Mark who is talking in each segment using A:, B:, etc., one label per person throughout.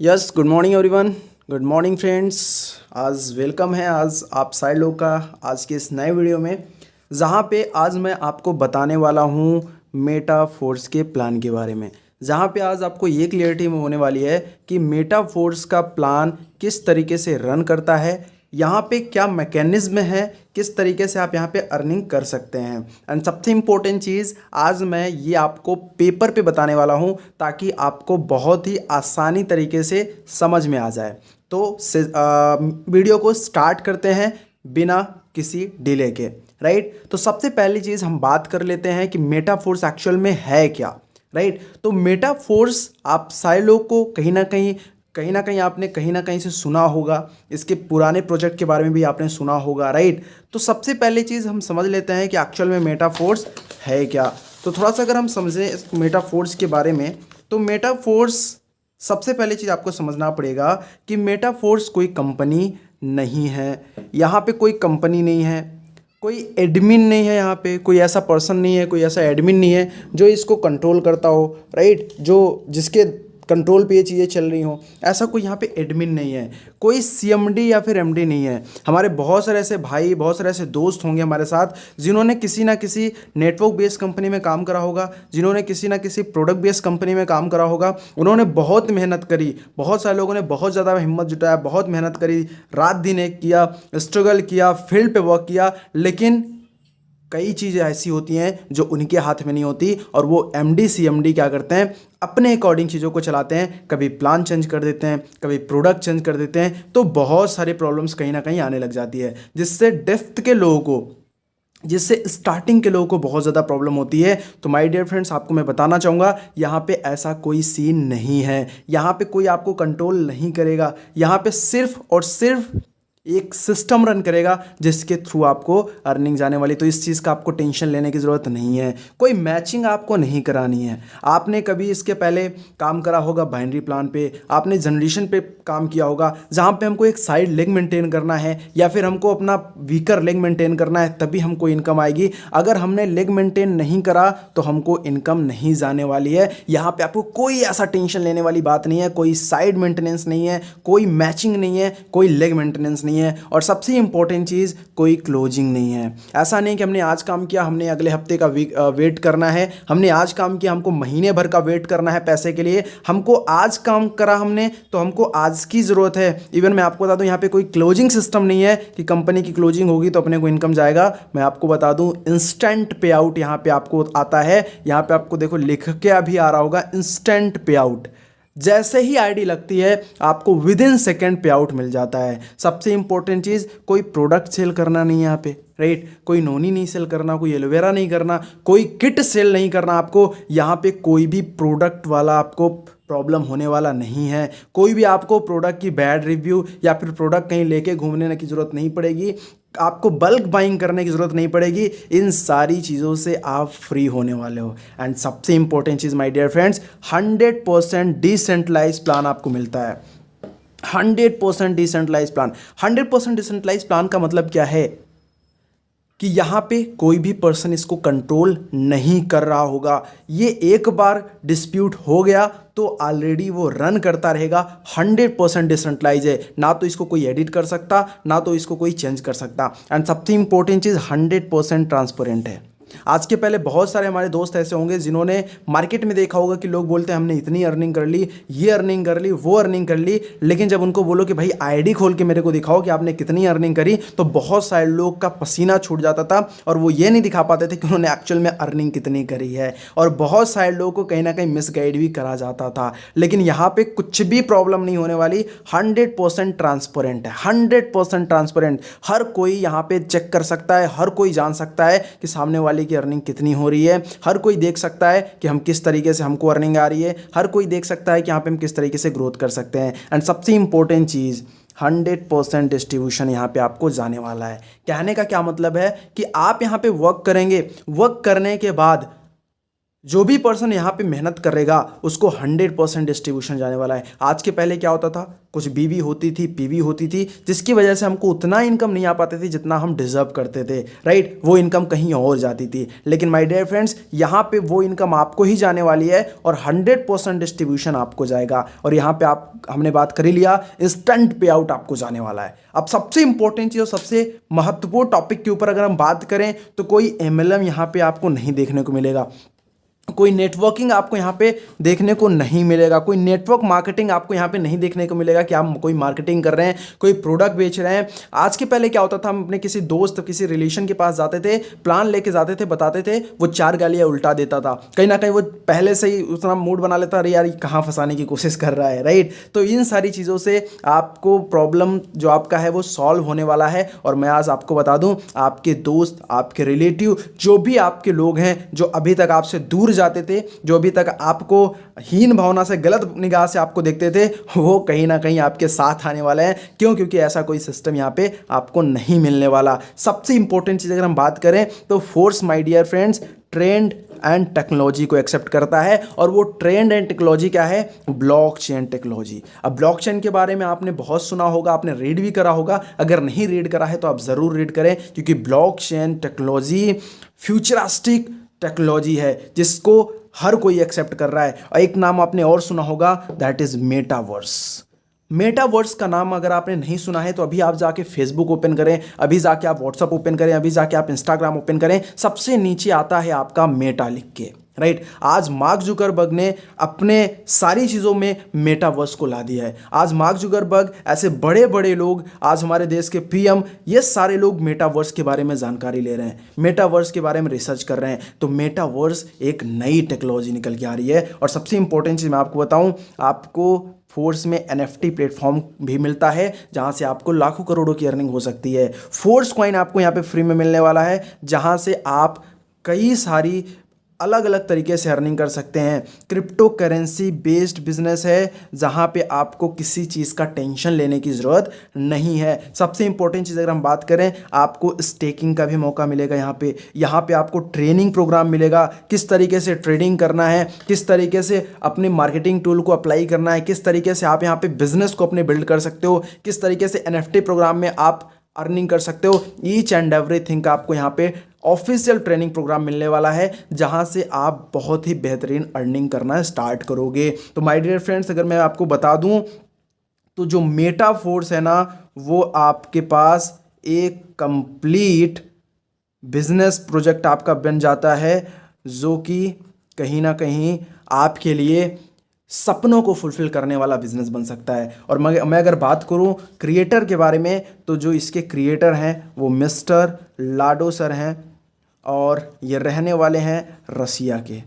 A: Yes, good morning everyone. Good morning friends. आज welcome है आज आप सारे लोग का आज के इस नए वीडियो में, जहाँ पे आज मैं आपको बताने वाला हूँ मेटाफोर्स के प्लान के बारे में। जहाँ पे आज आपको ये क्लियरिटी में होने वाली है कि मेटाफोर्स का प्लान किस तरीके से रन करता है, यहाँ पे क्या मैकेनिज्म है, किस तरीके से आप यहाँ पे अर्निंग कर सकते हैं। एंड सबसे इम्पोर्टेंट चीज़ आज मैं ये आपको पेपर पे बताने वाला हूँ ताकि आपको बहुत ही आसानी तरीके से समझ में आ जाए। तो वीडियो को स्टार्ट करते हैं बिना किसी डिले के। राइट, तो सबसे पहली चीज़ हम बात कर लेते हैं कि मेटाफोर्स एक्चुअल में है क्या। राइट, तो मेटाफोर्स आप सारे लोग को कहीं ना कहीं आपने कहीं ना कहीं से सुना होगा, इसके पुराने प्रोजेक्ट के बारे में भी आपने सुना होगा। राइट, तो सबसे पहले चीज़ हम समझ लेते हैं कि एक्चुअल में मेटाफोर्स है क्या। तो थोड़ा सा अगर हम समझें मेटाफोर्स के बारे में, तो मेटाफोर्स सबसे पहले चीज़ आपको समझना पड़ेगा कि मेटाफोर्स कोई कंपनी नहीं है। यहाँ पे कोई कंपनी नहीं है, कोई एडमिन नहीं है, यहाँ पे कोई ऐसा पर्सन नहीं है, कोई ऐसा एडमिन नहीं है जो इसको कंट्रोल करता हो। राइट, जो जिसके कंट्रोल पे ये चीज़ें चल रही हों, ऐसा कोई यहाँ पे एडमिन नहीं है। कोई सीएमडी या फिर एमडी नहीं है। हमारे बहुत सारे ऐसे भाई, बहुत सारे ऐसे दोस्त होंगे हमारे साथ जिन्होंने किसी ना किसी नेटवर्क बेस्ड कंपनी में काम करा होगा, जिन्होंने किसी ना किसी प्रोडक्ट बेस्ड कंपनी में काम करा होगा। उन्होंने बहुत मेहनत करी, बहुत सारे लोगों ने बहुत ज़्यादा हिम्मत जुटाया, बहुत मेहनत करी, रात दिन एक किया, स्ट्रगल किया, फील्ड पे वर्क किया, लेकिन कई चीज़ें ऐसी होती हैं जो उनके हाथ में नहीं होती और वो एमडी सीएमडी क्या करते हैं, अपने अकॉर्डिंग चीज़ों को चलाते हैं। कभी प्लान चेंज कर देते हैं, कभी प्रोडक्ट चेंज कर देते हैं, तो बहुत सारे प्रॉब्लम्स कहीं ना कहीं आने लग जाती है, जिससे स्टार्टिंग के लोगों को बहुत ज़्यादा प्रॉब्लम होती है। तो माय डियर फ्रेंड्स, आपको मैं बताना चाहूँगा यहाँ पे ऐसा कोई सीन नहीं है। यहाँ पे कोई आपको कंट्रोल नहीं करेगा। यहाँ पे सिर्फ और सिर्फ एक सिस्टम रन करेगा जिसके थ्रू आपको अर्निंग जाने वाली। तो इस चीज़ का आपको टेंशन लेने की ज़रूरत नहीं है। कोई मैचिंग आपको नहीं करानी है। आपने कभी इसके पहले काम करा होगा बाइनरी प्लान पे, आपने जनरेशन पे काम किया होगा, जहाँ पे हमको एक साइड लेग मेंटेन करना है या फिर हमको अपना वीकर लेग मेंटेन करना है, तभी हमको इनकम आएगी। अगर हमने लेग मेंटेन नहीं करा तो हमको इनकम नहीं जाने वाली है। यहाँ पे आपको कोई ऐसा टेंशन लेने वाली बात नहीं है। कोई साइड मेंटेनेंस नहीं है, कोई मैचिंग नहीं है, कोई लेग मेंटेनेंस नहीं है, और सबसे इंपॉर्टेंट चीज कोई क्लोजिंग नहीं है। ऐसा नहीं कि हमने आज काम किया, हमने अगले हफ्ते का वेट करना है, हमने आज काम किया, हमको महीने भर का वेट करना है पैसे के लिए। हमको आज काम करा हमने तो हमको आज की जरूरत है। इवन मैं आपको बता दूं, यहाँ पे कोई क्लोजिंग सिस्टम नहीं है कि कंपनी की क्लोजिंग होगी तो अपने को इनकम जाएगा। मैं आपको बता दूं, इंस्टेंट पे आउट यहाँ पे आपको आता है। यहाँ पे आपको देखो लिख के अभी आ रहा होगा, इंस्टेंट पे आउट। जैसे ही आईडी लगती है आपको विद इन सेकेंड पे आउट मिल जाता है। सबसे इंपॉर्टेंट चीज़, कोई प्रोडक्ट सेल करना नहीं है यहाँ पे। राइट, कोई नोनी नहीं सेल करना, कोई एलोवेरा नहीं करना, कोई किट सेल नहीं करना आपको। यहाँ पे कोई भी प्रोडक्ट वाला आपको प्रॉब्लम होने वाला नहीं है। कोई भी आपको प्रोडक्ट की बैड रिव्यू या फिर प्रोडक्ट कहीं लेके घूमने की ज़रूरत नहीं पड़ेगी। आपको बल्क बाइंग करने की ज़रूरत नहीं पड़ेगी। इन सारी चीज़ों से आप फ्री होने वाले हो। एंड सबसे इंपॉर्टेंट चीज़ my dear friends, 100% decentralise plan आपको मिलता है। 100% डिसेंट्रलाइज प्लान। 100% डिसेंट्रलाइज प्लान का मतलब क्या है कि यहाँ पे कोई भी पर्सन इसको कंट्रोल नहीं कर रहा होगा। ये एक बार डिस्प्यूट हो गया तो ऑलरेडी वो रन करता रहेगा। 100% डिसेंट्रलाइज है, ना तो इसको कोई एडिट कर सकता, ना तो इसको कोई चेंज कर सकता। एंड सबसे इंपॉर्टेंट चीज़, 100% ट्रांसपेरेंट है। आज के पहले बहुत सारे हमारे दोस्त ऐसे होंगे जिन्होंने मार्केट में देखा होगा कि लोग बोलते हैं हमने इतनी अर्निंग कर ली, ये अर्निंग कर ली, वो अर्निंग कर ली, लेकिन जब उनको बोलो कि भाई आईडी खोल के मेरे को दिखाओ कि आपने कितनी अर्निंग करी, तो बहुत सारे लोग का पसीना छूट जाता था और वो ये नहीं दिखा पाते थे कि उन्होंने एक्चुअल में अर्निंग कितनी करी है। और बहुत सारे लोगों को कहीं ना कहीं मिसगाइड भी करा जाता था। लेकिन यहाँ पे कुछ भी प्रॉब्लम नहीं होने वाली। 100% ट्रांसपेरेंट है, 100% ट्रांसपेरेंट। हर कोई यहाँ पे चेक कर सकता है, हर कोई जान सकता है कि सामने वाले की अर्निंग कितनी हो रही है। हर कोई देख सकता है कि हम किस तरीके से हमको अर्निंग आ रही है। हर कोई देख सकता है कि यहाँ पे हम किस तरीके से ग्रोथ कर सकते हैं। एंड सबसे इंपॉर्टेंट चीज़, 100% डिस्ट्रीब्यूशन यहाँ पे आपको जाने वाला है। कहने का क्या मतलब है कि आप यहाँ पे वर्क करेंगे, वर्क करने के बाद जो भी पर्सन यहाँ पे मेहनत करेगा उसको 100% डिस्ट्रीब्यूशन जाने वाला है। आज के पहले क्या होता था, कुछ बीवी होती थी, पीवी होती थी, जिसकी वजह से हमको उतना इनकम नहीं आ पाती थी जितना हम डिजर्व करते थे, राइट। वो इनकम कहीं और जाती थी। लेकिन माय डियर फ्रेंड्स, यहाँ पे वो इनकम आपको ही जाने वाली है और 100% डिस्ट्रीब्यूशन आपको जाएगा। और यहाँ पे हमने बात कर ही लिया, इंस्टेंट पे आउट आपको जाने वाला है। अब सबसे इंपॉर्टेंट चीज़ और सबसे महत्वपूर्ण टॉपिक के ऊपर अगर हम बात करें तो कोई MLM यहाँ पे आपको नहीं देखने को मिलेगा, कोई नेटवर्किंग आपको यहाँ पे देखने को नहीं मिलेगा, कोई नेटवर्क मार्केटिंग आपको यहाँ पे नहीं देखने को मिलेगा कि आप कोई मार्केटिंग कर रहे हैं, कोई प्रोडक्ट बेच रहे हैं। आज के पहले क्या होता था, हम अपने किसी दोस्त किसी रिलेशन के पास जाते थे, प्लान लेके जाते थे, बताते थे, वो 4 गालियाँ उल्टा देता था। कहीं ना कहीं वो पहले से ही उतना मूड बना लेता, अरे यार कहाँ फंसाने की कोशिश कर रहा है, राइट। तो इन सारी चीज़ों से आपको प्रॉब्लम जो आपका है वो सॉल्व होने वाला है। और मैं आज आपको बता दूँ, आपके दोस्त, आपके रिलेटिव, जो भी आपके लोग हैं जो अभी तक आपसे दूर जाते थे, जो अभी तक आपको हीन भावना से, गलत निगाह से आपको देखते थे, वो कहीं ना कहीं आपके साथ आने वाले हैं। क्यों? क्योंकि ऐसा कोई सिस्टम यहाँ पे आपको नहीं मिलने वाला। सबसे इंपॉर्टेंट चीज़ अगर हम बात करें तो force my dear friends trend and technology को एक्सेप्ट करता है। और वो ट्रेंड एंड टेक्नोलॉजी क्या है? Blockchain technology. अब ब्लॉकचेन के बारे में आपने बहुत सुना होगा, आपने रीड भी करा होगा। अगर नहीं रीड करा है तो आप ज़रूर रीड करें, क्योंकि ब्लॉकचेन टेक्नोलॉजी फ्यूचरिस्टिक टेक्नोलॉजी है जिसको हर कोई एक्सेप्ट कर रहा है। और एक नाम आपने और सुना होगा, दैट इज मेटावर्स। मेटावर्स का नाम अगर आपने नहीं सुना है तो अभी आप जाके फेसबुक ओपन करें, अभी जाके आप व्हाट्सअप ओपन करें, अभी जाके आप इंस्टाग्राम ओपन करें, सबसे नीचे आता है आपका मेटा लिख के, राइट। आज मार्क जुकरबर्ग ने अपने सारी चीज़ों में मेटावर्स को ला दिया है। आज मार्क जुकरबर्ग, ऐसे बड़े बड़े लोग, आज हमारे देश के PM, ये सारे लोग मेटावर्स के बारे में जानकारी ले रहे हैं, मेटावर्स के बारे में रिसर्च कर रहे हैं। तो मेटावर्स एक नई टेक्नोलॉजी निकल के आ रही है। और सबसे इंपॉर्टेंट चीज़ मैं आपको बताऊं, आपको फोर्स में NFT प्लेटफॉर्म भी मिलता है जहां से आपको लाखों करोड़ों की अर्निंग हो सकती है। फोर्स कॉइन आपको यहाँ पे फ्री में मिलने वाला है, जहां से आप कई सारी अलग अलग तरीके से अर्निंग कर सकते हैं। क्रिप्टो करेंसी बेस्ड बिजनेस है जहां पे आपको किसी चीज़ का टेंशन लेने की ज़रूरत नहीं है। सबसे इंपॉर्टेंट चीज़ अगर हम बात करें, आपको स्टेकिंग का भी मौका मिलेगा यहाँ पे आपको ट्रेनिंग प्रोग्राम मिलेगा, किस तरीके से ट्रेडिंग करना है, किस तरीके से अपने मार्केटिंग टूल को अप्लाई करना है, किस तरीके से आप यहाँ पे बिजनेस को अपने बिल्ड कर सकते हो, किस तरीके से NFT प्रोग्राम में आप अर्निंग कर सकते हो। ईच एंड एवरीथिंग का आपको यहाँ पे ऑफिशियल ट्रेनिंग प्रोग्राम मिलने वाला है, जहां से आप बहुत ही बेहतरीन अर्निंग करना स्टार्ट करोगे। तो माय डियर फ्रेंड्स, अगर मैं आपको बता दूं तो जो मेटा फोर्स है ना, वो आपके पास एक कंप्लीट बिजनेस प्रोजेक्ट आपका बन जाता है, जो कि कहीं ना कहीं आपके लिए सपनों को फुलफिल करने वाला बिजनेस बन सकता है। और मैं अगर बात करूं क्रिएटर के बारे में, तो जो इसके क्रिएटर हैं वो मिस्टर लाडो सर हैं, और ये रहने वाले हैं रसिया के,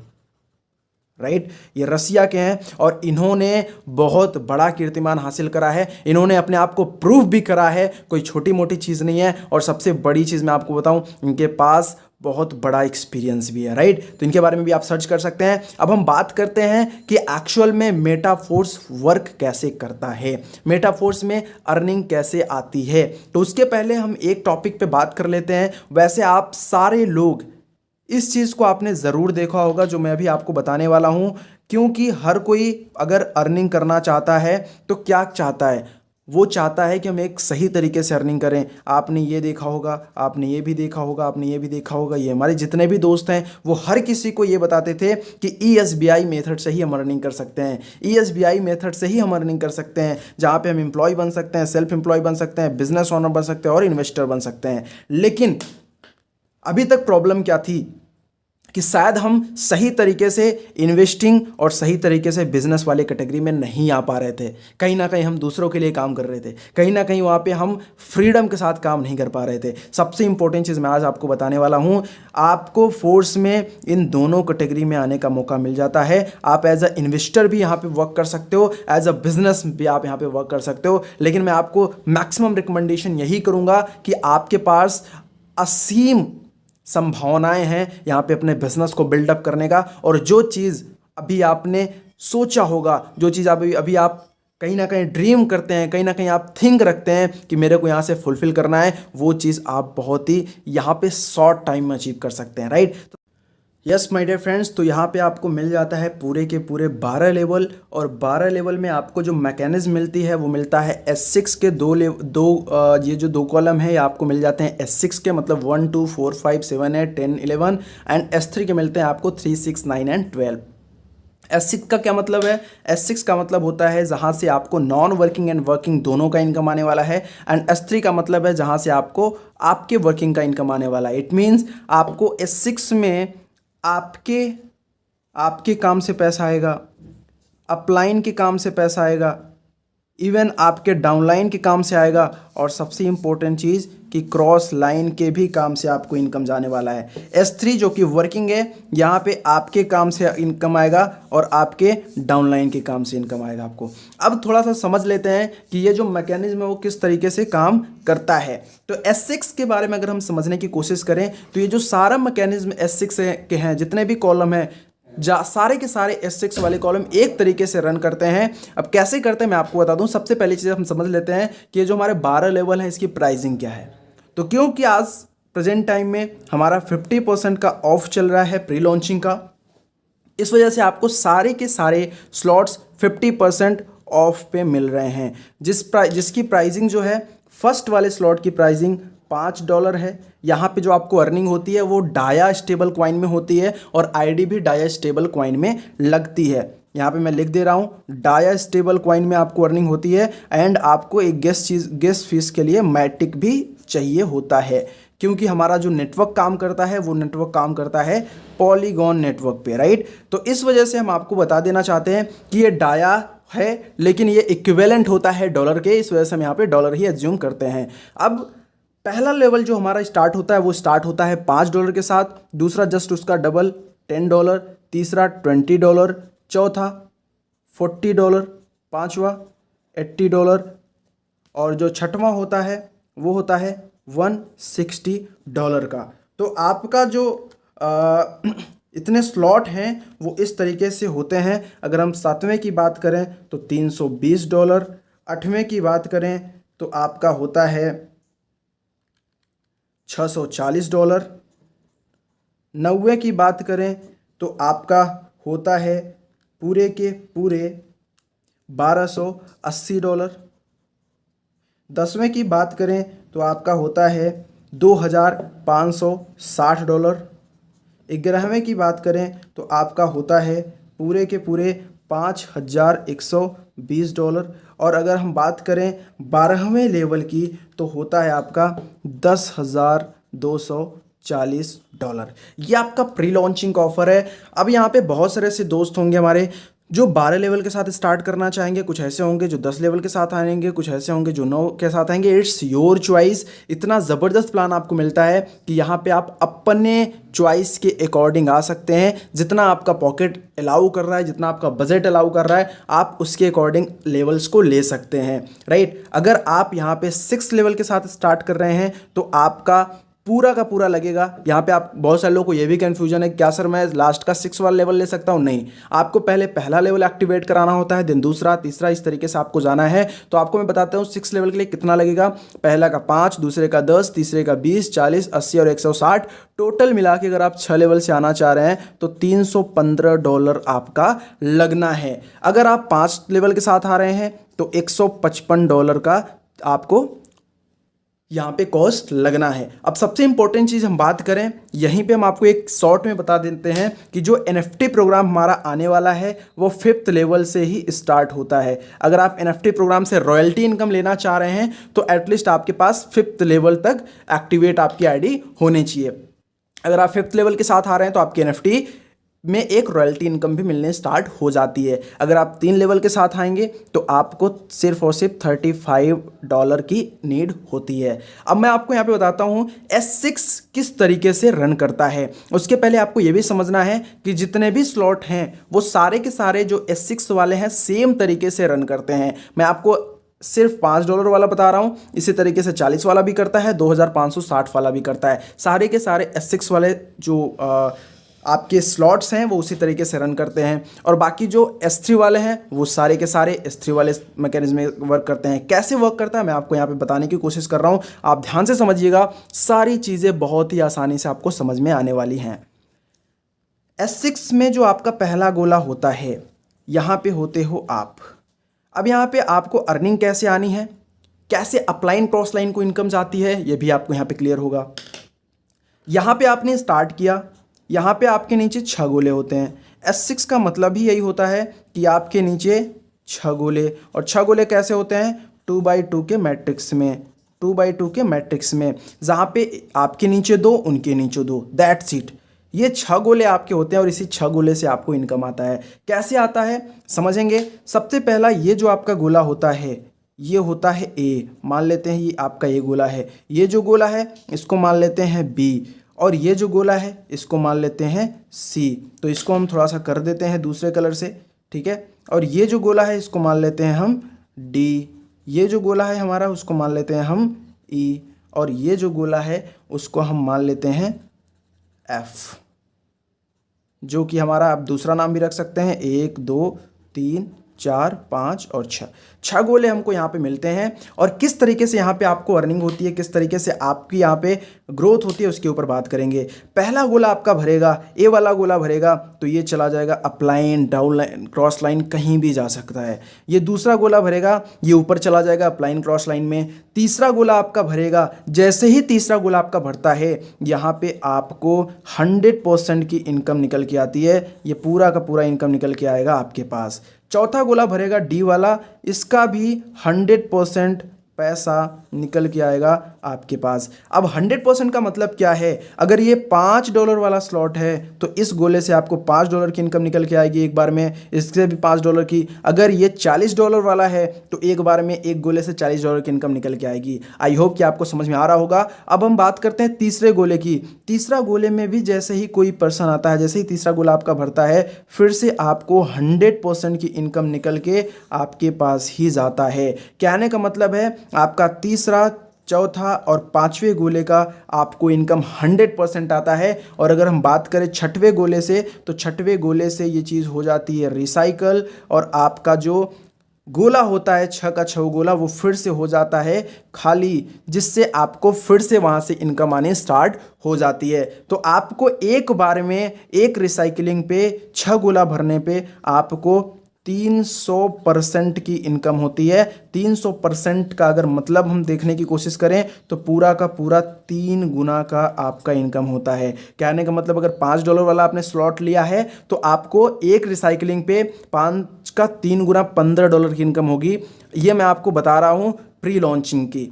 A: राइट। ये रसिया के हैं और इन्होंने बहुत बड़ा कीर्तिमान हासिल करा है। इन्होंने अपने आप को प्रूव भी करा है, कोई छोटी मोटी चीज़ नहीं है। और सबसे बड़ी चीज़ मैं आपको बताऊं, इनके पास बहुत बड़ा एक्सपीरियंस भी है, राइट। तो इनके बारे में भी आप सर्च कर सकते हैं। अब हम बात करते हैं कि एक्चुअल में मेटाफोर्स वर्क कैसे करता है, मेटाफोर्स में अर्निंग कैसे आती है। तो उसके पहले हम एक टॉपिक पे बात कर लेते हैं। वैसे आप सारे लोग इस चीज़ को आपने ज़रूर देखा होगा जो मैं अभी आपको बताने वाला हूँ, क्योंकि हर कोई अगर अर्निंग करना चाहता है तो क्या चाहता है, वो चाहता है कि हम एक सही तरीके से अर्निंग करें। आपने ये देखा होगा, आपने ये भी देखा होगा, आपने ये भी देखा होगा, ये हमारे जितने भी दोस्त हैं वो हर किसी को ये बताते थे कि ESBI मेथड से ही हम अर्निंग कर सकते हैं, ESBI मेथड से ही हम अर्निंग कर सकते हैं, जहाँ पे हम एम्प्लॉय बन सकते हैं, सेल्फ एम्प्लॉय बन सकते हैं, बिजनेस ओनर बन सकते हैं और इन्वेस्टर बन सकते हैं। लेकिन अभी तक प्रॉब्लम क्या थी कि शायद हम सही तरीके से इन्वेस्टिंग और सही तरीके से बिजनेस वाले कैटेगरी में नहीं आ पा रहे थे। कहीं ना कहीं हम दूसरों के लिए काम कर रहे थे, कहीं ना कहीं वहाँ पे हम फ्रीडम के साथ काम नहीं कर पा रहे थे। सबसे इंपॉर्टेंट चीज़ मैं आज आपको बताने वाला हूँ, आपको फोर्स में इन दोनों कैटेगरी में आने का मौका मिल जाता है। आप एज अ इन्वेस्टर भी यहाँ पे वर्क कर सकते हो, एज अ बिजनेस भी आप यहाँ पे वर्क कर सकते हो। लेकिन मैं आपको मैक्सिमम रिकमेंडेशन यही करूँगा कि आपके पास असीम संभावनाएं हैं यहाँ पे अपने बिजनेस को बिल्डअप करने का। और जो चीज़ अभी आपने सोचा होगा, जो चीज़ अभी आप कहीं ना कहीं ड्रीम करते हैं, कहीं ना कहीं आप थिंक रखते हैं कि मेरे को यहाँ से फुलफिल करना है, वो चीज़ आप बहुत ही यहाँ पे शॉर्ट टाइम में अचीव कर सकते हैं, right. Yes my dear friends, तो यहाँ पे आपको मिल जाता है पूरे के पूरे 12 लेवल, और 12 लेवल में आपको जो मैकेनिज्म मिलती है वो मिलता है S6 के ये जो दो कॉलम है ये आपको मिल जाते हैं S6 के, मतलब 1 2 4 5 7 8 10 11, एंड S3 के मिलते हैं आपको 3 6 9 एंड 12। S6 का क्या मतलब है? S6 का मतलब होता है जहाँ से आपको नॉन वर्किंग एंड वर्किंग दोनों का इनकम आने वाला है, एंड S3 का मतलब है जहाँ से आपको आपके वर्किंग का इनकम आने वाला है। इट मीन्स आपको S6 में आपके आपके काम से पैसा आएगा, अपलाइन के काम से पैसा आएगा, इवन आपके डाउनलाइन के काम से आएगा, और सबसे इम्पोर्टेंट चीज़ कि क्रॉस लाइन के भी काम से आपको इनकम जाने वाला है। S3 जो कि वर्किंग है, यहाँ पे आपके काम से इनकम आएगा और आपके डाउनलाइन के काम से इनकम आएगा आपको। अब थोड़ा सा समझ लेते हैं कि ये जो मैकेनिज्म है वो किस तरीके से काम करता है। तो S6 के बारे में अगर हम समझने की कोशिश करें तो ये जो सारा मैकेनिज्म S6 के हैं, जितने भी कॉलम हैं, सारे के सारे S6 वाले कॉलम एक तरीके से रन करते हैं। अब कैसे करते हैं मैं आपको बता दूं। सबसे पहली चीज़ हम समझ लेते हैं कि ये जो हमारे 12 लेवल है इसकी प्राइसिंग क्या है। तो क्योंकि आज प्रेजेंट टाइम में हमारा 50% का ऑफ चल रहा है प्री लॉन्चिंग का, इस वजह से आपको सारे के सारे स्लॉट्स 50% ऑफ पे मिल रहे हैं। जिसकी प्राइसिंग जो है, फर्स्ट वाले स्लॉट की प्राइसिंग $5 है। यहाँ पे जो आपको अर्निंग होती है वो डाया स्टेबल कॉइन में होती है, और आईडी भी डाया स्टेबल कॉइन में लगती है। यहाँ पे मैं लिख दे रहा हूँ, डाया स्टेबल कॉइन में आपको अर्निंग होती है, एंड आपको एक गेस्ट फीस के लिए मैटिक भी चाहिए होता है, क्योंकि हमारा जो नेटवर्क काम करता है वो नेटवर्क काम करता है पॉलीगॉन नेटवर्क पे, राइट। तो इस वजह से हम आपको बता देना चाहते हैं कि ये डाया है, लेकिन ये इक्विवेलेंट होता है डॉलर के, इस वजह से हम यहाँ पे डॉलर ही एज्यूम करते हैं। अब पहला लेवल जो हमारा स्टार्ट होता है वो स्टार्ट होता है $5 के साथ, दूसरा जस्ट उसका डबल $10, तीसरा $20, चौथा $40, पांचवा $80, और जो छठवां होता है वो होता है $160 का। तो आपका जो इतने स्लॉट हैं वो इस तरीके से होते हैं। अगर हम 7वें की बात करें तो $320, 8वें की बात करें तो आपका होता है $640, 9वें की बात करें तो आपका होता है पूरे के पूरे $1280, 10वें की बात करें तो आपका होता है $2560, 11वें की बात करें तो आपका होता है पूरे के पूरे $5120, और अगर हम बात करें 12वें लेवल की तो होता है आपका $10,240। ये आपका प्री लॉन्चिंग का ऑफर है। अब यहाँ पे बहुत सारे ऐसे दोस्त होंगे हमारे जो 12 लेवल के साथ स्टार्ट करना चाहेंगे, कुछ ऐसे होंगे जो 10 लेवल के साथ आएंगे, कुछ ऐसे होंगे जो 9 के साथ आएंगे। It's your choice. इतना ज़बरदस्त प्लान आपको मिलता है कि यहाँ पे आप अपने चॉइस के अकॉर्डिंग आ सकते हैं। जितना आपका पॉकेट अलाउ कर रहा है, जितना आपका बजट अलाउ कर रहा है, आप उसके अकॉर्डिंग लेवल्स को ले सकते हैं, राइट। अगर आप यहाँ पे 6 लेवल के साथ स्टार्ट कर रहे हैं तो आपका पूरा का पूरा लगेगा। यहाँ पे आप बहुत सारे लोगों को ये भी कन्फ्यूजन है, क्या सर मैं लास्ट का 6 वाला लेवल ले सकता हूँ? नहीं, आपको पहले पहला लेवल एक्टिवेट कराना होता है, देन दूसरा, तीसरा, इस तरीके से आपको जाना है। तो आपको मैं बताता हूँ 6 लेवल के लिए कितना लगेगा। पहला का 5, दूसरे का 10, तीसरे का 20, 40, 80 और 160। टोटल मिला के अगर आप 6 लेवल से आना चाह रहे हैं तो $315 आपका लगना है। अगर आप 5 लेवल के साथ आ रहे हैं तो $155 का आपको यहाँ पे कॉस्ट लगना है। अब सबसे इंपॉर्टेंट चीज़ हम बात करें, यहीं पे हम आपको एक शॉर्ट में बता देते हैं कि जो NFT प्रोग्राम हमारा आने वाला है वो 5th लेवल से ही स्टार्ट होता है। अगर आप NFT प्रोग्राम से रॉयल्टी इनकम लेना चाह रहे हैं तो एटलीस्ट आपके पास 5th लेवल तक एक्टिवेट आपकी आईडी होनी चाहिए। अगर आप 5th लेवल के साथ आ रहे हैं तो आपकी NFT में एक रॉयल्टी इनकम भी मिलने स्टार्ट हो जाती है। अगर आप 3 लेवल के साथ आएंगे तो आपको सिर्फ और सिर्फ $35 की नीड होती है। अब मैं आपको यहाँ पे बताता हूँ S6 किस तरीके से रन करता है। उसके पहले आपको ये भी समझना है कि जितने भी स्लॉट हैं वो सारे के सारे जो S6 वाले हैं सेम तरीके से रन करते हैं। मैं आपको सिर्फ $5 वाला बता रहा हूँ, इसी तरीके से 40 वाला भी करता है, 2560 वाला भी करता है। सारे के सारे S6 वाले जो आपके स्लॉट्स हैं वो उसी तरीके से रन करते हैं, और बाकी जो S3 वाले हैं वो सारे के सारे S3 वाले मैकेनिज्म में वर्क करते हैं। कैसे वर्क करता है मैं आपको यहाँ पे बताने की कोशिश कर रहा हूँ, आप ध्यान से समझिएगा। सारी चीज़ें बहुत ही आसानी से आपको समझ में आने वाली हैं। S6 में जो आपका पहला गोला होता है, यहाँ पे होते हो आप। अब यहाँ पे आपको अर्निंग कैसे आनी है, कैसे अपलाइन क्रॉस लाइन को इनकम जाती है, ये भी आपको यहाँ पे क्लियर होगा। यहाँ पे आपने स्टार्ट किया, यहाँ पे आपके नीचे 6 गोले होते हैं। S6 का मतलब ही यही होता है कि आपके नीचे 6 गोले, और 6 गोले कैसे होते हैं, 2x2 के मैट्रिक्स में, 2x2 के मैट्रिक्स में, जहाँ पे आपके नीचे 2 उनके नीचे 2, दैट्स इट। ये 6 गोले आपके होते हैं और इसी 6 गोले से आपको इनकम आता है। कैसे आता है समझेंगे। सबसे पहला ये जो आपका गोला होता है ये होता है ए, मान लेते हैं ये आपका ये गोला है। ये जो गोला है इसको मान लेते हैं बी, और ये जो गोला है इसको मान लेते हैं सी। तो इसको हम थोड़ा सा कर देते हैं दूसरे कलर से, ठीक है। और ये जो गोला है इसको मान लेते हैं हम डी, ये जो गोला है हमारा उसको मान लेते हैं हम ई, और ये जो गोला है उसको हम मान लेते हैं एफ, जो कि हमारा आप दूसरा नाम भी रख सकते हैं। 1 2 3 4 5 और 6 गोले हमको यहाँ पे मिलते हैं। और किस तरीके से यहाँ पे आपको अर्निंग होती है, किस तरीके से आपकी यहाँ पे ग्रोथ होती है, उसके ऊपर बात करेंगे। पहला गोला आपका भरेगा, ए वाला गोला भरेगा तो ये चला जाएगा upline, down line, cross line कहीं भी जा सकता है। ये दूसरा गोला भरेगा, ये ऊपर चला जाएगा अपलाइन क्रॉस लाइन में। तीसरा गोला आपका भरेगा, जैसे ही तीसरा गोला आपका भरता है यहाँ पे आपको 100% की इनकम निकल के आती है। ये पूरा का पूरा इनकम निकल के आएगा आपके पास। चौथा गोला भरेगा डी वाला, इसका भी 100% पैसा निकल के आएगा आपके पास। अब 100% का मतलब क्या है, अगर ये $5 वाला स्लॉट है तो इस गोले से आपको $5 की इनकम निकल के आएगी एक बार में, इससे भी $5 की। अगर ये $40 वाला है तो एक बार में एक गोले से $40 की इनकम निकल के आएगी। आई होप कि आपको समझ में आ रहा होगा। अब हम बात करते हैं तीसरे गोले की। तीसरा गोले में भी जैसे ही कोई पर्सन आता है, जैसे ही तीसरा गोला आपका भरता है, फिर से आपको 100% की इनकम निकल के आपके पास ही जाता है। कहने का मतलब है आपका तीसरा, चौथा और पांचवें गोले का आपको इनकम 100% आता है। और अगर हम बात करें छठवें गोले से, तो छठवें गोले से ये चीज़ हो जाती है रिसाइकल, और आपका जो गोला होता है 6 का 6 गोला वो फिर से हो जाता है खाली, जिससे आपको फिर से वहाँ से इनकम आने स्टार्ट हो जाती है। तो आपको एक बार में एक रिसाइकलिंग पे 6 गोला भरने पे आपको 300% की इनकम होती है। 300% का अगर मतलब हम देखने की कोशिश करें तो पूरा का पूरा 3 गुना का आपका इनकम होता है। कहने का मतलब अगर $5 वाला आपने स्लॉट लिया है तो आपको एक रिसाइकलिंग पे 5 का 3 गुना $15 की इनकम होगी। ये मैं आपको बता रहा हूँ प्री लॉन्चिंग की।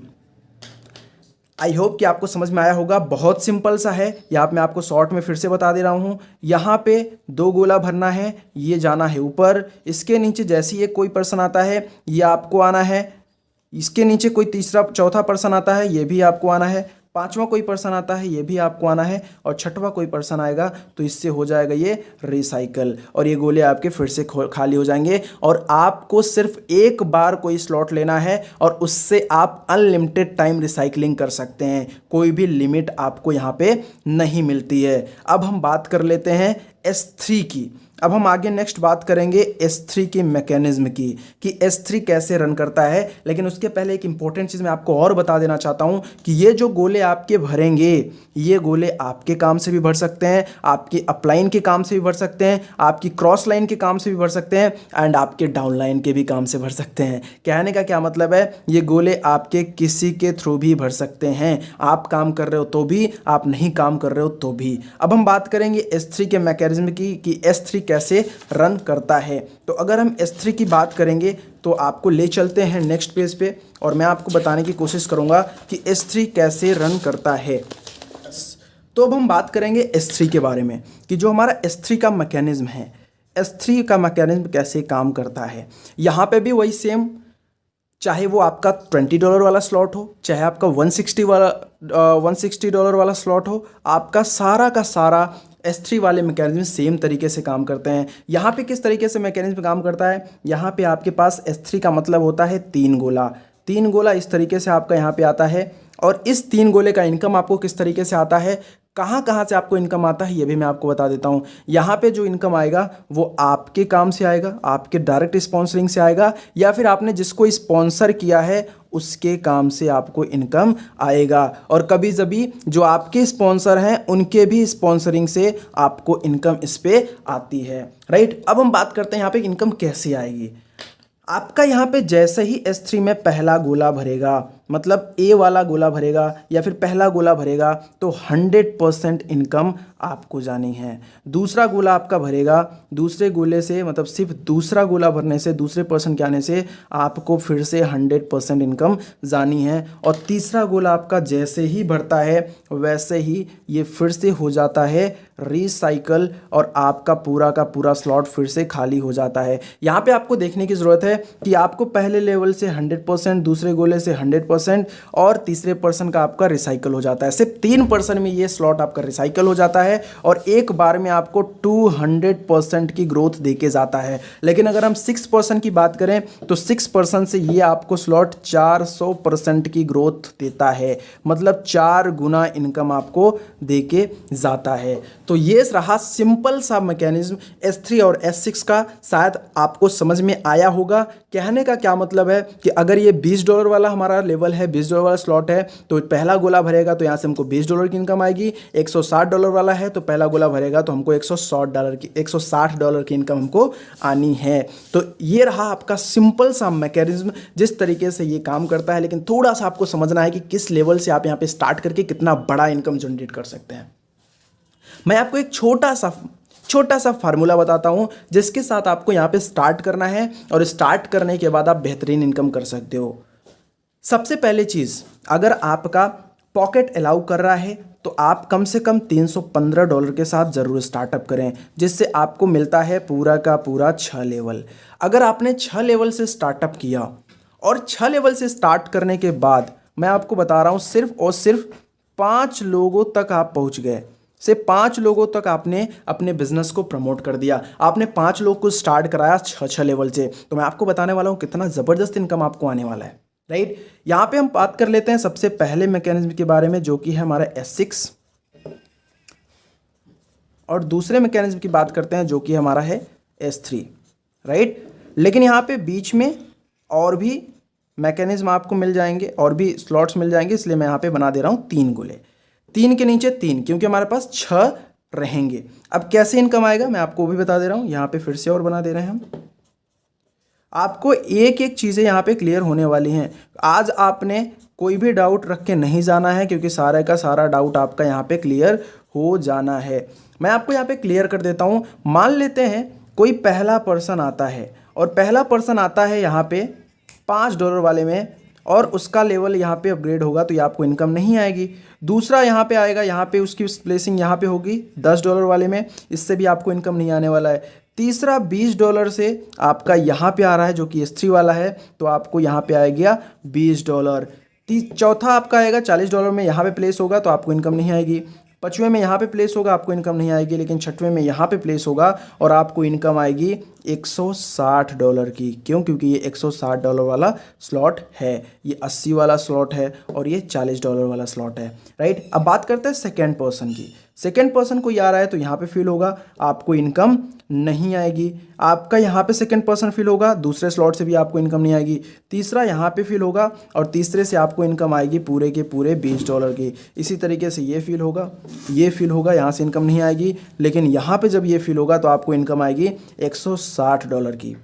A: आई होप कि आपको समझ में आया होगा। बहुत सिंपल सा है, यहाँ पे मैं आपको शॉर्ट में फिर से बता दे रहा हूँ। यहाँ पे 2 गोला भरना है, ये जाना है ऊपर। इसके नीचे जैसे ही कोई पर्सन आता है ये आपको आना है। इसके नीचे कोई तीसरा चौथा पर्सन आता है, ये भी आपको आना है। पांचवा कोई पर्सन आता है, ये भी आपको आना है। और छठवां कोई पर्सन आएगा तो इससे हो जाएगा ये रिसाइकल, और ये गोले आपके फिर से खाली हो जाएंगे। और आपको सिर्फ एक बार कोई स्लॉट लेना है और उससे आप अनलिमिटेड टाइम रिसाइकलिंग कर सकते हैं। कोई भी लिमिट आपको यहाँ पे नहीं मिलती है। अब हम बात कर लेते हैं S3 की। अब हम आगे नेक्स्ट बात करेंगे S3 की मैकेनिज्म की, कि S3 कैसे रन करता है। लेकिन उसके पहले एक इंपॉर्टेंट चीज़ मैं आपको और बता देना चाहता हूं कि ये जो गोले आपके भरेंगे, ये गोले आपके काम से भी भर सकते हैं, आपकी अपलाइन के काम से भी भर सकते हैं, आपकी क्रॉस लाइन के काम से भी भर सकते हैं, एंड आपके डाउन लाइन के भी काम से भर सकते हैं। कहने का क्या मतलब है, ये गोले आपके किसी के थ्रू भी भर सकते हैं। आप काम कर रहे हो तो भी, आप नहीं काम कर रहे हो तो भी। अब हम बात करेंगे S3 के मैकेनिज्म की कि S3 कैसे रन करता है। तो अगर हम S3 की बात करेंगे तो आपको ले चलते हैं नेक्स्ट पेज पे, और मैं आपको बताने की कोशिश करूंगा कि S3 कैसे रन करता है। तो अब हम बात करेंगे S3 के बारे में कि जो हमारा S3 का मैकेनिज्म है, S3 का मैकेनिज्म कैसे काम करता है। यहाँ पे भी वही सेम, चाहे वो आपका $20 वाला स्लॉट हो, चाहे आपका $160 वाला स्लॉट हो, आपका सारा का सारा S3 वाले मैकेनिज्म सेम तरीके से काम करते हैं। यहाँ पे किस तरीके से मैकेनिज्म काम करता है, यहाँ पे आपके पास S3 का मतलब होता है 3 गोला। 3 गोला इस तरीके से आपका यहाँ पे आता है, और इस 3 गोले का इनकम आपको किस तरीके से आता है, कहाँ कहाँ से आपको इनकम आता है ये भी मैं आपको बता देता हूँ। यहाँ पे जो इनकम आएगा वो आपके काम से आएगा, आपके डायरेक्ट स्पॉन्सरिंग से आएगा, या फिर आपने जिसको स्पॉन्सर किया है उसके काम से आपको इनकम आएगा। और कभी कभी जो आपके स्पॉन्सर हैं उनके भी स्पॉन्सरिंग से आपको इनकम इस पे आती है, राइट। अब हम बात करते हैं यहाँ पे इनकम कैसे आएगी। आपका यहाँ पे जैसे ही S3 में पहला गोला भरेगा, मतलब ए वाला गोला भरेगा या फिर पहला गोला भरेगा, तो 100% इनकम आपको जानी है। दूसरा गोला आपका भरेगा, दूसरे गोले से मतलब सिर्फ दूसरा गोला भरने से, दूसरे पर्सन के आने से आपको फिर से 100% इनकम जानी है। और तीसरा गोला आपका जैसे ही भरता है वैसे ही ये फिर से हो जाता है रिसाइकल, और आपका पूरा का पूरा स्लॉट फिर से खाली हो जाता है। यहाँ पे आपको देखने की ज़रूरत है कि आपको पहले लेवल से 100%, दूसरे गोले से 100% और तीसरे पर्सन का आपका रिसाइकल हो जाता है। सिर्फ 3% में ये स्लॉट आपका रिसाइकल हो जाता है और एक बार में आपको 200% की ग्रोथ देके जाता है। लेकिन अगर हम 6% की बात करें तो 6% से ये आपको स्लॉट 400% की ग्रोथ देता है, मतलब 4 गुना इनकम आपको देके जाता है। तो ये रहा सिंपल सा मैकेनिज्म S3 और S6 का। शायद आपको समझ में आया होगा। कहने का क्या मतलब है कि अगर ये $20 वाला हमारा लेवल है, $20 वाला स्लॉट है, तो पहला गोला भरेगा तो यहाँ से हमको $20 की इनकम आएगी। $160 वाला है तो पहला गोला भरेगा तो हमको $160 की इनकम हमको आनी है। तो ये रहा आपका सिंपल सा मैकेनिज्म जिस तरीके से ये काम करता है। लेकिन थोड़ा सा आपको समझना है कि किस लेवल से आप यहाँ पे स्टार्ट करके कितना बड़ा इनकम जनरेट कर सकते हैं। मैं आपको एक छोटा सा फार्मूला बताता हूं जिसके साथ आपको यहां पे स्टार्ट करना है, और स्टार्ट करने के बाद आप बेहतरीन इनकम कर सकते हो। सबसे पहले चीज़, अगर आपका पॉकेट अलाउ कर रहा है तो आप कम से कम $315 के साथ ज़रूर स्टार्टअप करें, जिससे आपको मिलता है पूरा का पूरा 6 लेवल। अगर आपने 6 लेवल से स्टार्टअप किया और 6 लेवल से स्टार्ट करने के बाद मैं आपको बता रहा हूँ सिर्फ और सिर्फ 5 लोगों तक आप पहुँच गए, से 5 लोगों तक आपने अपने बिजनेस को प्रमोट कर दिया, आपने 5 लोग को स्टार्ट कराया 6 लेवल से, तो मैं आपको बताने वाला हूँ कितना ज़बरदस्त इनकम आपको आने वाला है, राइट। यहाँ पे हम बात कर लेते हैं सबसे पहले मैकेनिज्म के बारे में, जो कि है हमारा S6, और दूसरे मैकेनिज्म की बात करते हैं जो कि हमारा है S3, राइट। लेकिन यहाँ पे बीच में और भी मैकेनिज्म आपको मिल जाएंगे और भी स्लॉट्स मिल जाएंगे, इसलिए मैं यहाँ पे बना दे रहा हूँ 3 गोले, 3 के नीचे 3, क्योंकि हमारे पास 6 रहेंगे। अब कैसे इनकम आएगा मैं आपको भी बता दे रहा हूँ। यहाँ पे फिर से और बना दे रहे हैं हम। आपको एक एक चीज़ें यहाँ पे क्लियर होने वाली हैं। आज आपने कोई भी डाउट रख के नहीं जाना है, क्योंकि सारे का सारा डाउट आपका यहाँ पे क्लियर हो जाना है। मैं आपको यहाँ पे क्लियर कर देता हूँ। मान लेते हैं कोई पहला पर्सन आता है, और पहला पर्सन आता है यहाँ पे $5 वाले में, और उसका लेवल यहाँ पे अपग्रेड होगा तो ये आपको इनकम नहीं आएगी। दूसरा यहाँ पे आएगा, यहाँ पे उसकी प्लेसिंग यहाँ पे होगी $10 वाले में, इससे भी आपको इनकम नहीं आने वाला है। तीसरा $20 से आपका यहाँ पे आ रहा है जो कि S3 वाला है, तो आपको यहाँ पे आएगा $20। चौथा आपका आएगा $40 में, यहाँ पे प्लेस होगा तो आपको इनकम नहीं आएगी। 5वें में यहाँ पे प्लेस होगा, आपको इनकम नहीं आएगी। लेकिन 6वें में यहाँ पे प्लेस होगा और आपको इनकम आएगी $160 की। क्यों? क्योंकि ये $160 वाला स्लॉट है, ये 80 वाला स्लॉट है और ये $40 वाला स्लॉट है, राइट। अब बात करते हैं सेकेंड पर्सन की। सेकेंड पर्सन को आ रहा है तो यहाँ पे फिल होगा, आपको इनकम नहीं आएगी। आपका यहाँ पे सेकेंड पर्सन फिल होगा, दूसरे स्लॉट से भी आपको इनकम नहीं आएगी। तीसरा यहाँ पे फिल होगा और तीसरे से आपको इनकम आएगी पूरे के पूरे $20 की। इसी तरीके से ये फिल होगा, ये फिल होगा, यहाँ से इनकम नहीं आएगी। लेकिन यहाँ पे जब ये फिल होगा तो आपको इनकम आएगी $160 की।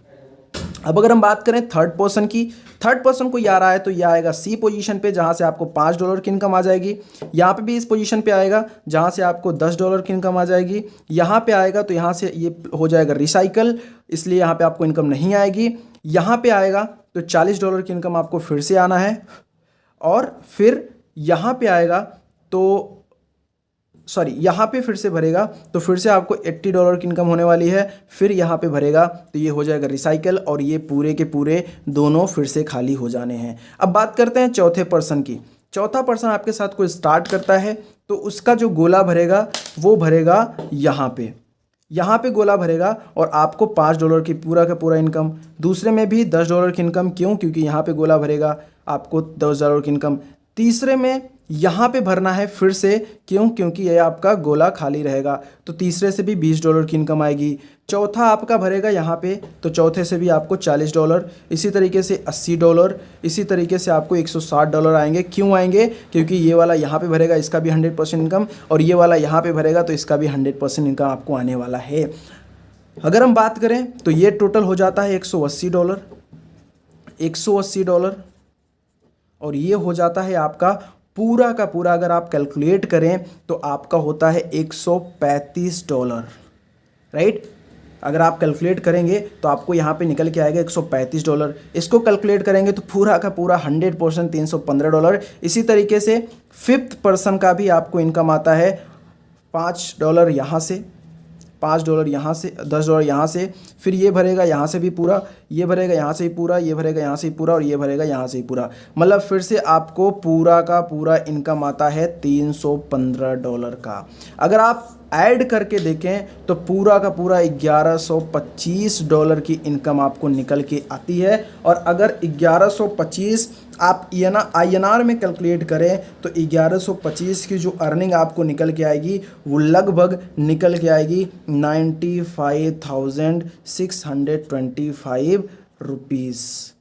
A: अब अगर हम बात करें थर्ड पर्सन की, थर्ड पर्सन को आ रहा है तो यह आएगा C पोजीशन पे, जहाँ से आपको $5 की इनकम आ जाएगी। यहाँ पे भी इस पोजीशन पे आएगा जहाँ से आपको $10 की इनकम आ जाएगी। यहाँ पे आएगा तो यहाँ से ये हो जाएगा रिसाइकल, इसलिए यहाँ पे आपको इनकम नहीं आएगी। यहाँ पे आएगा तो $40 की इनकम आपको फिर से आना है, और फिर यहाँ पे आएगा तो यहाँ पे फिर से भरेगा तो फिर से आपको $80 की इनकम होने वाली है। फिर यहाँ पे भरेगा तो ये हो जाएगा रिसाइकल, और ये पूरे के पूरे दोनों फिर से खाली हो जाने हैं। अब बात करते हैं चौथे पर्सन की। चौथा पर्सन आपके साथ कोई स्टार्ट करता है तो उसका जो गोला भरेगा वो भरेगा यहाँ पे गोला भरेगा, और आपको $5 की पूरा का पूरा इनकम। दूसरे में भी $10 की इनकम। क्यों? क्योंकि यहाँ पे गोला भरेगा, आपको $10 की इनकम। तीसरे में यहाँ पे भरना है फिर से, क्यों? क्योंकि ये आपका गोला खाली रहेगा। तो तीसरे से भी $20 की इनकम आएगी। चौथा आपका भरेगा यहाँ पे, तो चौथे से भी आपको $40, इसी तरीके से $80, इसी तरीके से आपको $160 आएंगे। क्यों आएंगे? क्योंकि ये वाला यहाँ पे भरेगा, इसका भी 100% इनकम, और ये वाला यहाँ पे भरेगा तो इसका भी 100% इनकम आपको आने वाला है। अगर हम बात करें तो ये टोटल हो जाता है $180, $180, और ये हो जाता है आपका पूरा का पूरा, अगर आप कैलकुलेट करें तो आपका होता है $135, राइट। अगर आप कैलकुलेट करेंगे तो आपको यहाँ पे निकल के आएगा $135। इसको कैलकुलेट करेंगे तो पूरा का पूरा 100% $315। इसी तरीके से फिफ्थ पर्सन का भी आपको इनकम आता है $5 यहाँ से, $5 यहाँ से, $10 यहाँ से, फिर ये भरेगा यहाँ से भी पूरा, ये भरेगा यहाँ से ही पूरा, ये भरेगा यहाँ से ही पूरा, और ये भरेगा यहाँ से ही पूरा। मतलब फिर से आपको पूरा का पूरा इनकम आता है $315 का। अगर आप ऐड करके देखें तो पूरा का पूरा $1125 की इनकम आपको निकल के आती है। और अगर 1125 आप INR में कैलकुलेट करें तो 1125 की जो अर्निंग आपको निकल के आएगी वो लगभग निकल के आएगी 95,625 रुपीज़।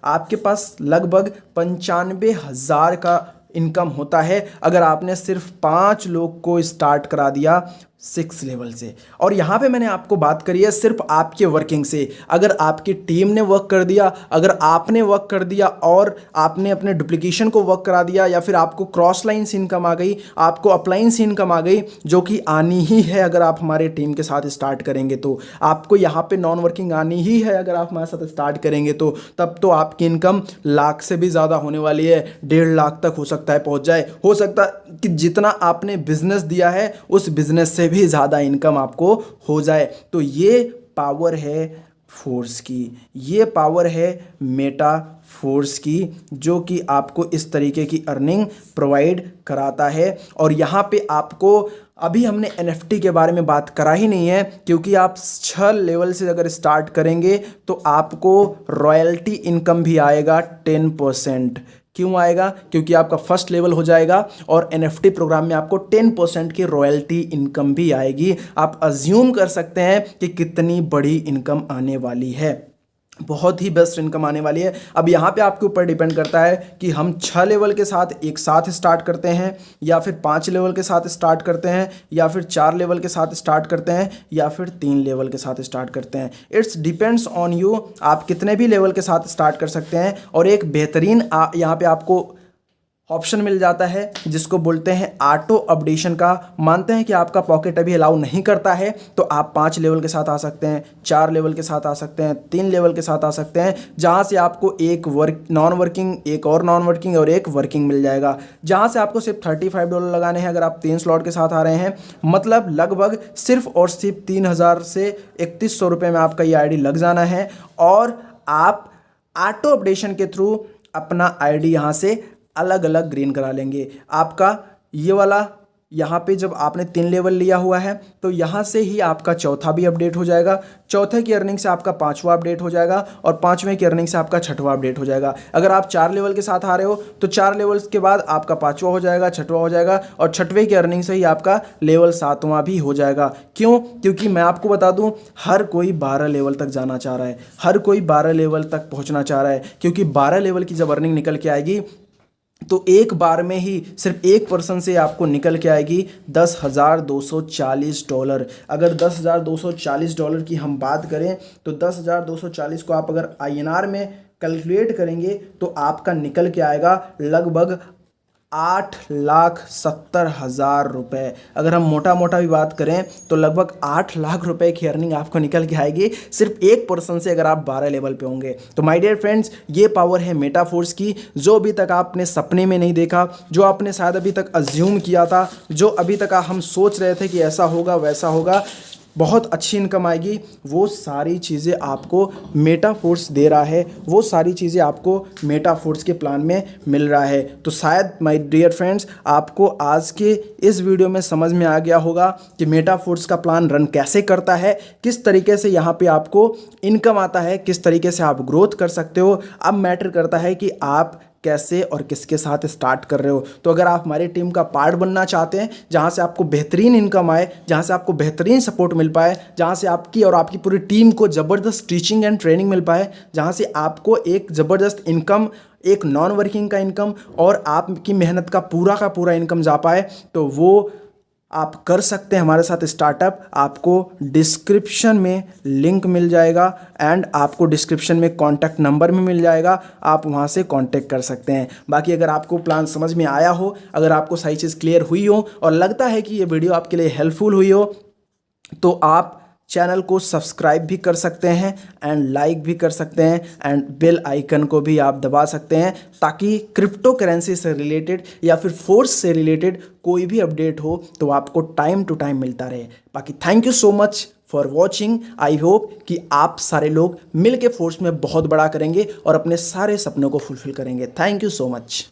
A: आपके पास लगभग 95,000 का इनकम होता है अगर आपने सिर्फ 5 लोग को स्टार्ट करा दिया 6 लेवल से। और यहाँ पे मैंने आपको बात करी है सिर्फ आपके वर्किंग से। अगर आपकी टीम ने वर्क कर दिया, अगर आपने वर्क कर दिया और आपने अपने डुप्लीकेशन को वर्क करा दिया, या फिर आपको क्रॉस लाइन से इनकम आ गई, आपको अपलाइन से इनकम आ गई, जो कि आनी ही है अगर आप हमारे टीम के साथ स्टार्ट करेंगे तो। आपको यहाँ पे नॉन वर्किंग आनी ही है अगर आप हमारे साथ स्टार्ट करेंगे तो। तब तो आपकी इनकम लाख से भी ज़्यादा होने वाली है, 1.5 लाख तक हो सकता है पहुँच जाए। हो सकता है कि जितना आपने बिजनेस दिया है उस बिजनेस से भी ज़्यादा इनकम आपको हो जाए। तो ये पावर है फोर्स की, ये पावर है मेटा फोर्स की, जो कि आपको इस तरीके की अर्निंग प्रोवाइड कराता है। और यहाँ पे आपको अभी हमने NFT के बारे में बात करा ही नहीं है, क्योंकि आप 6 लेवल से अगर स्टार्ट करेंगे तो आपको रॉयल्टी इनकम भी आएगा 10%। क्यों आएगा? क्योंकि आपका फर्स्ट लेवल हो जाएगा और NFT प्रोग्राम में आपको 10% की रॉयल्टी इनकम भी आएगी। आप अज्यूम कर सकते हैं कि कितनी बड़ी इनकम आने वाली है, बहुत ही बेस्ट इनकम आने वाली है। अब यहाँ पे आपके ऊपर डिपेंड करता है कि हम 6 लेवल के साथ एक साथ स्टार्ट करते हैं, या फिर 5 लेवल के साथ स्टार्ट करते हैं, या फिर 4 लेवल के साथ स्टार्ट करते हैं, या फिर 3 लेवल के साथ स्टार्ट करते हैं। It's depends on you. आप कितने भी लेवल के साथ स्टार्ट कर सकते हैं। और एक बेहतरीन यहाँ पे आपको ऑप्शन मिल जाता है जिसको बोलते हैं ऑटो अपडेशन का। मानते हैं कि आपका पॉकेट अभी अलाउ नहीं करता है तो आप 5 लेवल के साथ आ सकते हैं, 4 लेवल के साथ आ सकते हैं, 3 लेवल के साथ आ सकते हैं, जहां से आपको एक नॉन वर्किंग, एक और नॉन वर्किंग और एक वर्किंग मिल जाएगा, जहां से आपको सिर्फ $35 लगाने हैं अगर आप 3 स्लॉट के साथ आ रहे हैं। मतलब लगभग सिर्फ और सिर्फ 3,000 से 3,100 रुपये में आपका ये ID लग जाना है। और आप ऑटो अपडेशन के थ्रू अपना ID यहाँ से अलग अलग ग्रीन करा लेंगे। आपका ये वाला यहाँ पे जब आपने 3 लेवल लिया हुआ है तो यहाँ से ही आपका चौथा भी अपडेट हो जाएगा, चौथे की अर्निंग से आपका 5वां अपडेट हो जाएगा, और 5वें की अर्निंग से आपका 6वां अपडेट हो जाएगा। अगर आप 4 लेवल के साथ आ रहे हो तो 4 लेवल्स के बाद आपका 5वां हो जाएगा, 6वां हो जाएगा, और 6वें की अर्निंग से ही आपका लेवल 7वां भी हो जाएगा। क्यों? क्योंकि मैं आपको बता दूं, हर कोई 12 लेवल तक जाना चाह रहा है, हर कोई 12 लेवल तक पहुँचना चाह रहा है, क्योंकि 12 लेवल की जब अर्निंग निकल के आएगी तो एक बार में ही सिर्फ एक पर्सन से आपको निकल के आएगी $10,240। अगर $10,240 की हम बात करें तो 10,240 को आप अगर INR में कैलकुलेट करेंगे तो आपका निकल के आएगा लगभग 8,70,000 रुपये। अगर हम मोटा मोटा भी बात करें तो लगभग 8 लाख रुपए की अर्निंग आपको निकल के आएगी सिर्फ एक पर्सन से, अगर आप 12 लेवल पे होंगे। तो माय डियर फ्रेंड्स, ये पावर है मेटा फोर्स की, जो अभी तक आपने सपने में नहीं देखा, जो आपने शायद अभी तक अज्यूम किया था, जो अभी तक हम सोच रहे थे कि ऐसा होगा वैसा होगा, बहुत अच्छी इनकम आएगी, वो सारी चीज़ें आपको मेटा फोर्स दे रहा है, वो सारी चीज़ें आपको मेटा फोर्स के प्लान में मिल रहा है। तो शायद माय डियर फ्रेंड्स आपको आज के इस वीडियो में समझ में आ गया होगा कि मेटा फोर्स का प्लान रन कैसे करता है, किस तरीके से यहाँ पे आपको इनकम आता है, किस तरीके से आप ग्रोथ कर सकते हो। अब मैटर करता है कि आप कैसे और किसके साथ स्टार्ट कर रहे हो। तो अगर आप हमारी टीम का पार्ट बनना चाहते हैं, जहां से आपको बेहतरीन इनकम आए, जहां से आपको बेहतरीन सपोर्ट मिल पाए, जहां से आपकी और आपकी पूरी टीम को ज़बरदस्त टीचिंग एंड ट्रेनिंग मिल पाए, जहां से आपको एक ज़बरदस्त इनकम, एक नॉन वर्किंग का इनकम और आपकी मेहनत का पूरा इनकम जा पाए, तो वो आप कर सकते हैं हमारे साथ स्टार्टअप। आपको डिस्क्रिप्शन में लिंक मिल जाएगा एंड आपको डिस्क्रिप्शन में कॉन्टैक्ट नंबर भी मिल जाएगा, आप वहां से कांटेक्ट कर सकते हैं। बाकी अगर आपको प्लान समझ में आया हो, अगर आपको सही चीज़ क्लियर हुई हो और लगता है कि ये वीडियो आपके लिए हेल्पफुल हुई हो, तो आप चैनल को सब्सक्राइब भी कर सकते हैं एंड लाइक भी कर सकते हैं एंड बेल आइकन को भी आप दबा सकते हैं, ताकि क्रिप्टो करेंसी से रिलेटेड या फिर फोर्स से रिलेटेड कोई भी अपडेट हो तो आपको टाइम टू टाइम मिलता रहे। बाकी thank you so much for watching. I hope कि आप सारे लोग मिल के फोर्स में बहुत बड़ा करेंगे और अपने सारे सपनों को फुलफिल करेंगे। Thank you so much.